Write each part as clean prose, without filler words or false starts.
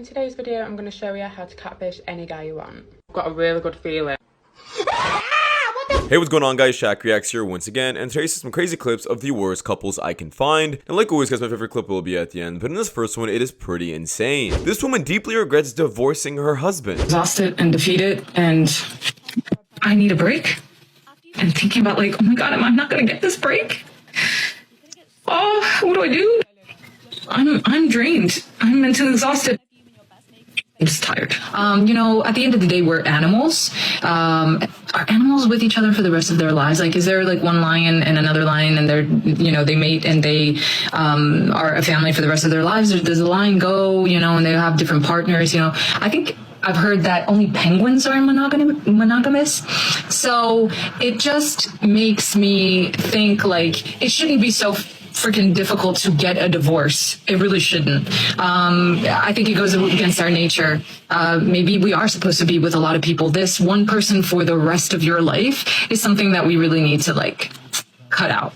In today's video, I'm going to show you how to catfish any guy you want. I've got a really good feeling. Hey, what's going on, guys? Shak-Reacts here once again, and today's some crazy clips of the worst couples I can find. And like always, guys, my favorite clip will be at the end, but in this first one, it is pretty insane. This woman deeply regrets divorcing her husband. Exhausted and defeated, and I need a break. And thinking about like, oh my god, I'm not gonna get this break. Oh, what do I do? I'm drained. I'm mentally exhausted. I'm just tired. You know, at the end of the day, we're animals. Are animals with each other for the rest of their lives? Like, is there like one lion and another lion and they're, you know, they mate and they are a family for the rest of their lives? Or does the lion go, you know, and they have different partners, you know? I think I've heard that only penguins are monogamous. So it just makes me think like it shouldn't be so freaking difficult to get a divorce. It really shouldn't. I think it goes against our nature. Maybe we are supposed to be with a lot of people. This one person for the rest of your life is something that we really need to like cut out.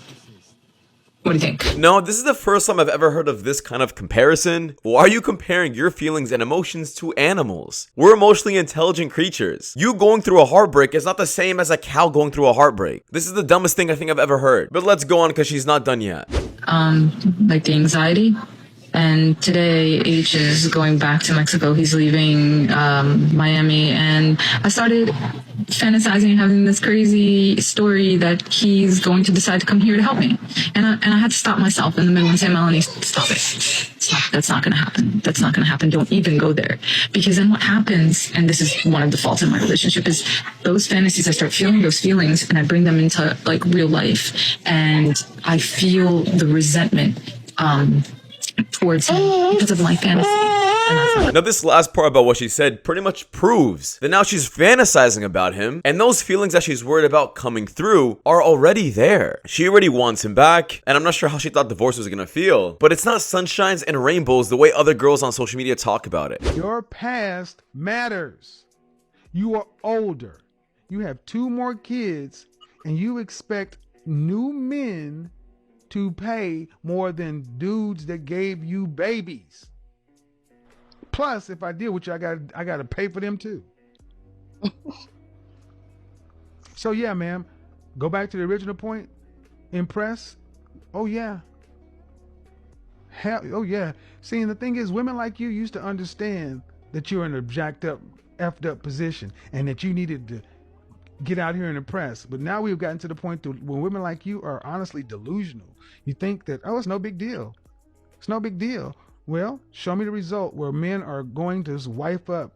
What do you think? No, this is the first time I've ever heard of this kind of comparison. Why are you comparing your feelings and emotions to animals? We're emotionally intelligent creatures. You going through a heartbreak is not the same as a cow going through a heartbreak. This is the dumbest thing I think I've ever heard. But let's go on because she's not done yet. Like the anxiety. And today H is going back to Mexico. He's leaving Miami, and I started fantasizing, having this crazy story that he's going to decide to come here to help me. And I had to stop myself in the middle and say, Melanie, stop it. Stop. That's not going to happen. That's not going to happen. Don't even go there. Because then what happens, and this is one of the faults in my relationship, is those fantasies, I start feeling those feelings and I bring them into like real life. And I feel the resentment towards him because of my fantasy. Now this last part about what she said pretty much proves that now she's fantasizing about him, and those feelings that she's worried about coming through are already there. She already wants him back, and I'm not sure how she thought divorce was gonna feel, but it's not sunshines and rainbows the way other girls on social media talk about it. Your past matters. You are older. You have 2 more kids, and you expect new men to pay more than dudes that gave you babies. Plus, if I deal with you, I got to pay for them too. So yeah, ma'am, go back to the original point. Impress? Oh yeah. Hell, oh yeah. See, and the thing is, women like you used to understand that you're in a jacked up, effed up position, and that you needed to get out here and impress. But now we've gotten to the point where women like you are honestly delusional. You think that, oh, it's no big deal. It's no big deal. Well, show me the result where men are going to wife up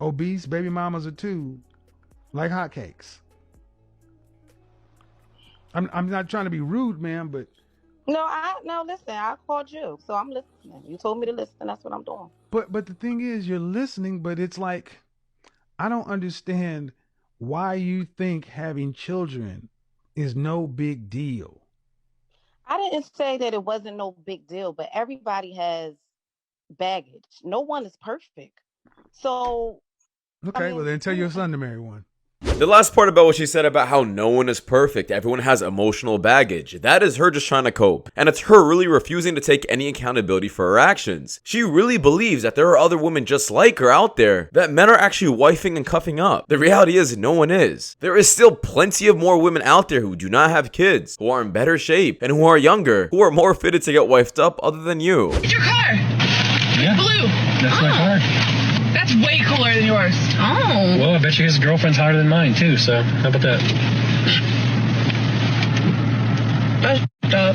obese baby mamas or 2 like hotcakes. I'm not trying to be rude, ma'am, but no, listen, I called you, so I'm listening. You told me to listen, that's what I'm doing. But the thing is, you're listening, but it's like, I don't understand why you think having children is no big deal. I didn't say that it wasn't no big deal, but everybody has baggage. No one is perfect. So okay, well then tell your son to marry one. The last part about what she said about how no one is perfect, everyone has emotional baggage, that is her just trying to cope. And it's her really refusing to take any accountability for her actions. She really believes that there are other women just like her out there, that men are actually wifing and cuffing up. The reality is no one is. There is still plenty of more women out there who do not have kids, who are in better shape, and who are younger, who are more fitted to get wifed up other than you. It's your car. Yeah. Blue. That's my car. That's way cooler than yours. Oh. Well, I bet you his girlfriend's hotter than mine, too, so how about that?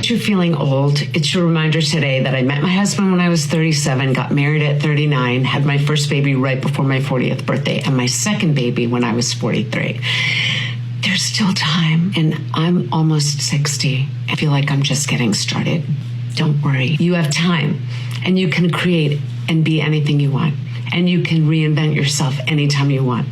You're feeling old. It's your reminder today that I met my husband when I was 37, got married at 39, had my first baby right before my 40th birthday, and my second baby when I was 43. There's still time, and I'm almost 60. I feel like I'm just getting started. Don't worry. You have time, and you can create and be anything you want. And you can reinvent yourself anytime you want.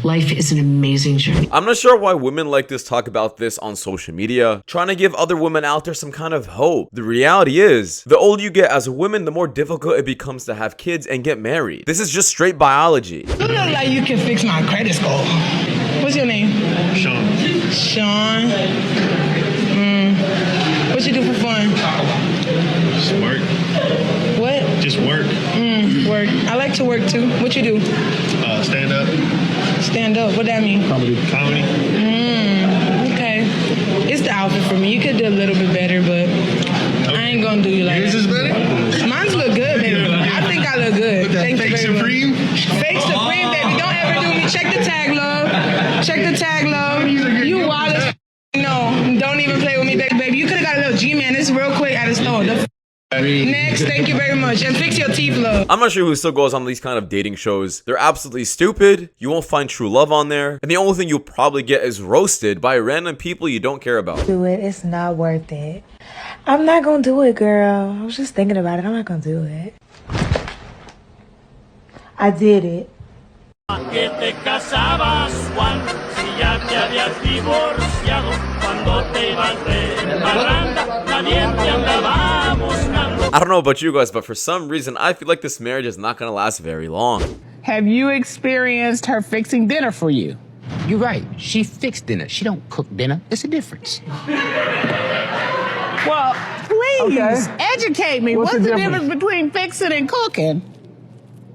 Life is an amazing journey. I'm not sure why women like this talk about this on social media, trying to give other women out there some kind of hope. The reality is, the older you get as a woman, the more difficult it becomes to have kids and get married. This is just straight biology. You look like you can fix my credit score. What's your name? Sean. Sean. What you do for fun? Just work. What? Just work. Work. I like to work too. What you do? Stand up. Stand up. What that mean? Comedy. Okay. It's the outfit for me. You could do a little bit better, but I ain't gonna do you like Yours that. is better? Mine's look good, baby. I think I look good. Thank you Fake very much. Supreme? Fake Supreme, baby. Don't ever do me. Check the tag, love. Check the tag, love. You wild as no. Don't even play with me, baby. You could have got a little G-Man. This real quick at the store. Next, thank you very much. And fix your teeth, love. I'm not sure who still goes on these kind of dating shows. They're absolutely stupid. You won't find true love on there. And the only thing you'll probably get is roasted by random people you don't care about. Do it. It's not worth it. I'm not gonna do it, girl. I was just thinking about it. I'm not gonna do it. I did it. ¿Qué te casabas, Juan? Si ya te habías divorciado cuando te ibas de parranda, nadie te andaba buscando. I don't know about you guys, but for some reason, I feel like this marriage is not gonna last very long. Have you experienced her fixing dinner for you? You're right. She fixed dinner. She don't cook dinner. It's a difference. Well, please educate me. What's the difference between fixing and cooking?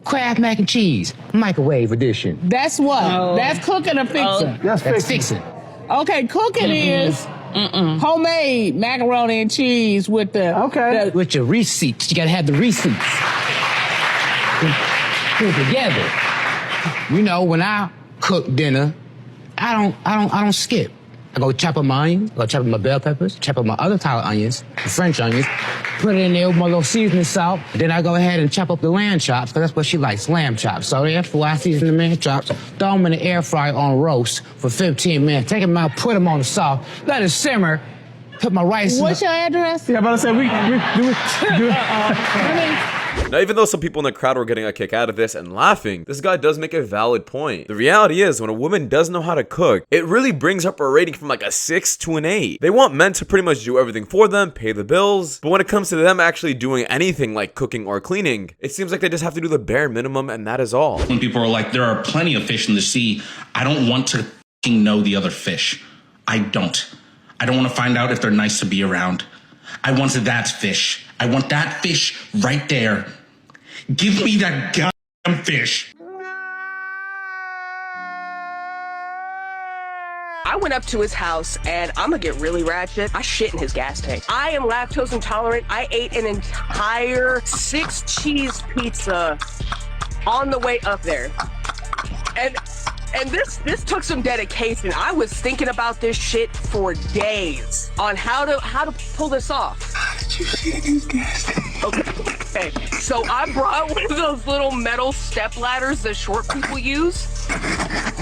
Kraft mac and cheese, microwave edition. That's what? That's cooking or fixing? That's fixing. Okay, cooking is homemade macaroni and cheese with the... With your receipts. You gotta have the receipts. Put it together. You know, when I cook dinner, I don't skip. I go chop up my onions, I go chop up my bell peppers, chop up my other type of onions, the French onions, put it in there with my little seasoning salt. Then I go ahead and chop up the lamb chops, because that's what she likes, lamb chops. So therefore, I season the lamb chops, throw them in the air fryer on roast for 15 minutes, take them out, put them on the salt, let it simmer, put my rice What's your address? Yeah, I'm about to say, we Now, even though some people in the crowd were getting a kick out of this and laughing, this guy does make a valid point. The reality is, when a woman does know how to cook, it really brings up her rating from like a 6 to an 8. They want men to pretty much do everything for them, pay the bills, but when it comes to them actually doing anything like cooking or cleaning, it seems like they just have to do the bare minimum and that is all. When people are like, there are plenty of fish in the sea, I don't want to f***ing know the other fish. I don't want to find out if they're nice to be around. I want that fish. I want that fish right there. Give me that goddamn fish. I went up to his house and I'm gonna get really ratchet. I shit in his gas tank. I am lactose intolerant. I ate an entire 6-cheese pizza on the way up there. And this took some dedication. I was thinking about this shit for days on how to pull this off. How did you shit in his gas tank? Okay. So I brought one of those little metal step ladders that short people use.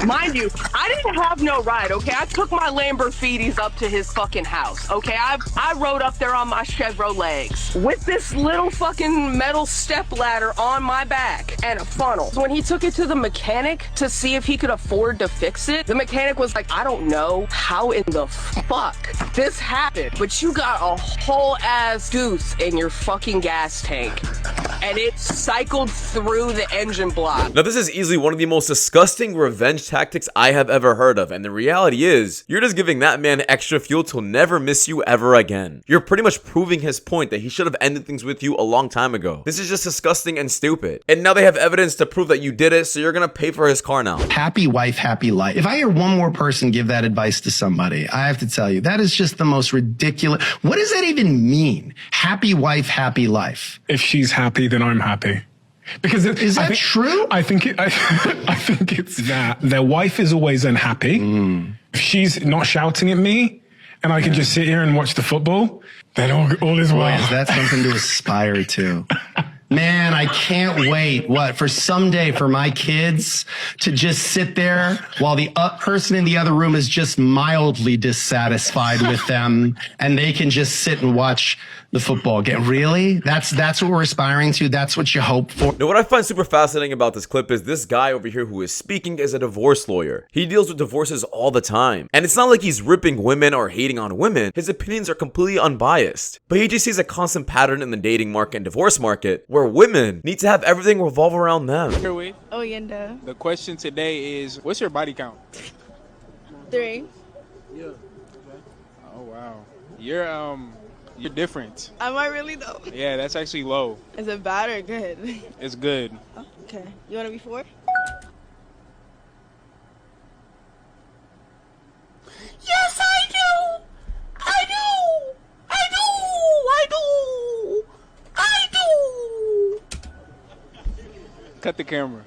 Mind you, I didn't have no ride, okay? I took my Lamborghinis up to his fucking house, okay? I rode up there on my Chevrolet legs with this little fucking metal step ladder on my back and a funnel. So when he took it to the mechanic to see if he could afford to fix it, the mechanic was like, I don't know how in the fuck this happened, but you got a whole ass goose in your fucking gas tank. And it cycled through the engine block. Now, this is easily one of the most disgusting revenge tactics I have ever heard of, and the reality is, you're just giving that man extra fuel to never miss you ever again. You're pretty much proving his point that he should have ended things with you a long time ago. This is just disgusting and stupid. And now they have evidence to prove that you did it, so you're gonna pay for his car now. Happy wife, happy life. If I hear one more person give that advice to somebody, I have to tell you, that is just the most ridiculous. What does that even mean? Happy wife, happy life. If she's happy, then I'm happy. Because is that true? I think it's that their wife is always unhappy. If she's not shouting at me, and I can just sit here and watch the football, then all is well. Boy, is that something to aspire to? Man, I can't wait, for someday for my kids to just sit there while the person in the other room is just mildly dissatisfied with them, and they can just sit and watch the football game. Really? That's what we're aspiring to? That's what you hope for? Now, what I find super fascinating about this clip is this guy over here who is speaking is a divorce lawyer. He deals with divorces all the time. And it's not like he's ripping women or hating on women. His opinions are completely unbiased. But he just sees a constant pattern in the dating market and divorce market where women need to have everything revolve around them. Oh, Yenda. The question today is, what's your body count? 3. Yeah. Oh, wow. You're different. Am I really though? Yeah, that's actually low. Is it bad or good? It's good. Okay. You want to be 4? Yes, I do. I do. I do. I do. I do. Cut the camera.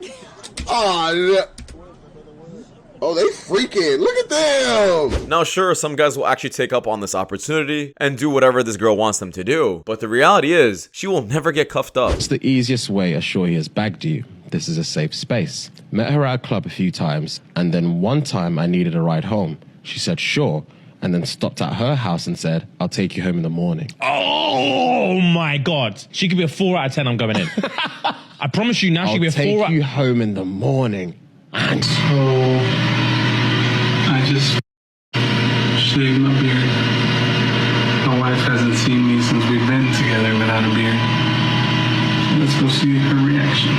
Oh, they freaking. Look at them. Now, sure, some guys will actually take up on this opportunity and do whatever this girl wants them to do. But the reality is, she will never get cuffed up. It's the easiest way assure he has bagged you. This is a safe space. Met her at a club a few times, and then one time I needed a ride home. She said, sure, and then stopped at her house and said, I'll take you home in the morning. Oh my God. She could be a 4 out of 10, I'm going in. I promise you now she could be a 4 I'll out. take you home in the morning. And so I just shaved my beard. My wife hasn't seen me since we've been together without a beard. So let's go see her reaction.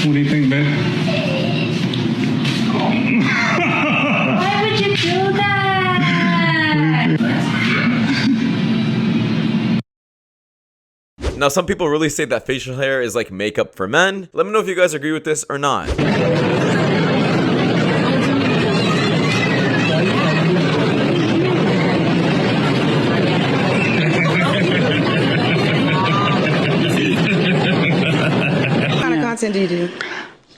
What do you think, babe? Why would you do that? Now, some people really say that facial hair is like makeup for men. Let me know if you guys agree with this or not. What kind of content do you do?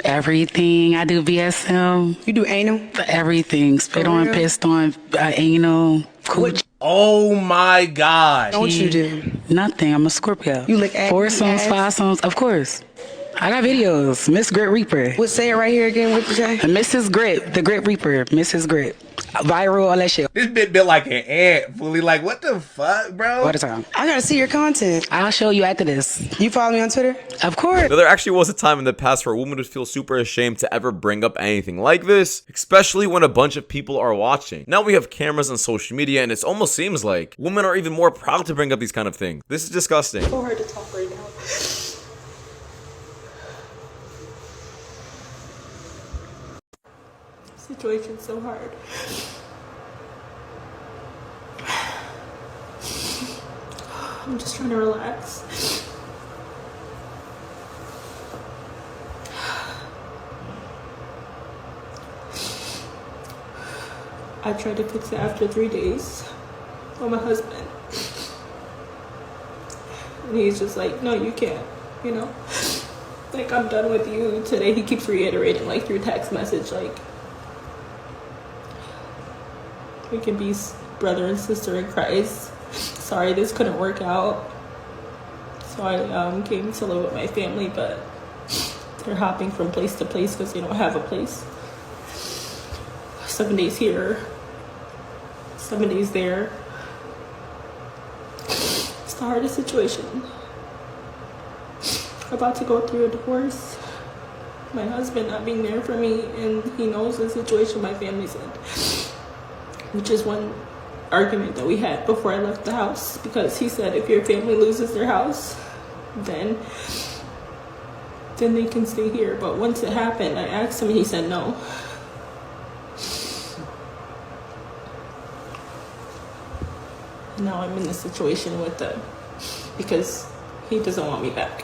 Everything. I do BSM. You do anal? Everything. Spit on, pissed on, anal, cooch. Oh my God. What you do? Nothing. I'm a Scorpio. You lick ass? Foursomes, fivesomes, of course. I got videos. Miss Grit Reaper. What, say it right here again? What you say? Mrs. Grit, the Grit Reaper, Mrs. Grit. Viral, all that shit. This bitch built like an ant, fully. Like, what the fuck, bro? What a time. I gotta see your content. I'll show you after this. You follow me on Twitter? Of course. Now, there actually was a time in the past where a woman would feel super ashamed to ever bring up anything like this, especially when a bunch of people are watching. Now we have cameras and social media, and it almost seems like women are even more proud to bring up these kind of things. This is disgusting. It's so hard to talk right now. Situation's so hard. I'm just trying to relax. I tried to fix it after 3 days with my husband. And he's just like, no, you can't, you know? Like, I'm done with you. Today he keeps reiterating, like, through text message, like, we can be brother and sister in Christ. Sorry, this couldn't work out. So I came to live with my family, but they're hopping from place to place because they don't have a place. 7 days here, 7 days there. It's the hardest situation. About to go through a divorce. My husband not being there for me, and he knows the situation my family's in. Which is one argument that we had before I left the house, because he said if your family loses their house, then they can stay here. But once it happened, I asked him and he said no. Now I'm in this situation with them because he doesn't want me back.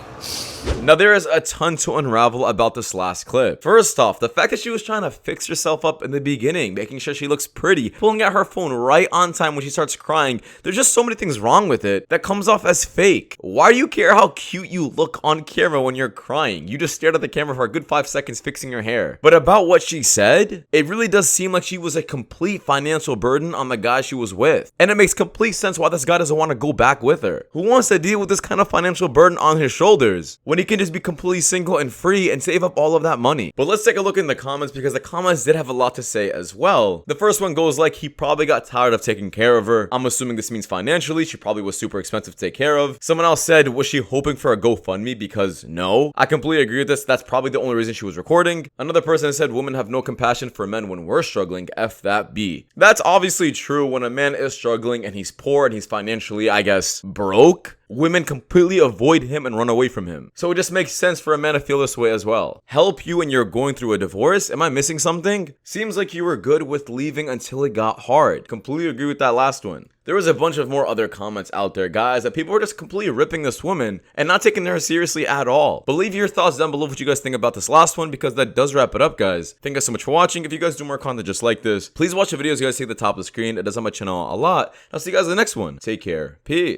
Now, there is a ton to unravel about this last clip. First off, the fact that she was trying to fix herself up in the beginning, making sure she looks pretty, pulling out her phone right on time when she starts crying. There's just so many things wrong with it that comes off as fake. Why do you care how cute you look on camera when you're crying? You just stared at the camera for a good 5 seconds fixing your hair. But about what she said, it really does seem like she was a complete financial burden on the guy she was with. And it makes complete sense why this guy doesn't want to go back with her. Who wants to deal with this kind of financial burden on his shoulders when he can just be completely single and free and save up all of that money? But let's take a look in the comments, because the comments did have a lot to say as well. The first one goes like, he probably got tired of taking care of her. I'm assuming this means financially. She probably was super expensive to take care of. Someone else said, was she hoping for a GoFundMe? Because no. I completely agree with this. That's probably the only reason she was recording. Another person said, women have no compassion for men when we're struggling. F that B. That's obviously true. When a man is struggling and he's poor and he's financially, I guess, broke, women completely avoid him and run away from him. So it just makes sense for a man to feel this way as well. Help you when you're going through a divorce? Am I missing something? Seems like you were good with leaving until it got hard. Completely agree with that last one. There was a bunch of more other comments out there, guys, that people were just completely ripping this woman and not taking her seriously at all. But leave your thoughts down below what you guys think about this last one, because that does wrap it up, guys. Thank you guys so much for watching. If you guys do more content just like this, please watch the videos you guys see at the top of the screen. It does help my channel a lot. I'll see you guys in the next one. Take care. Peace.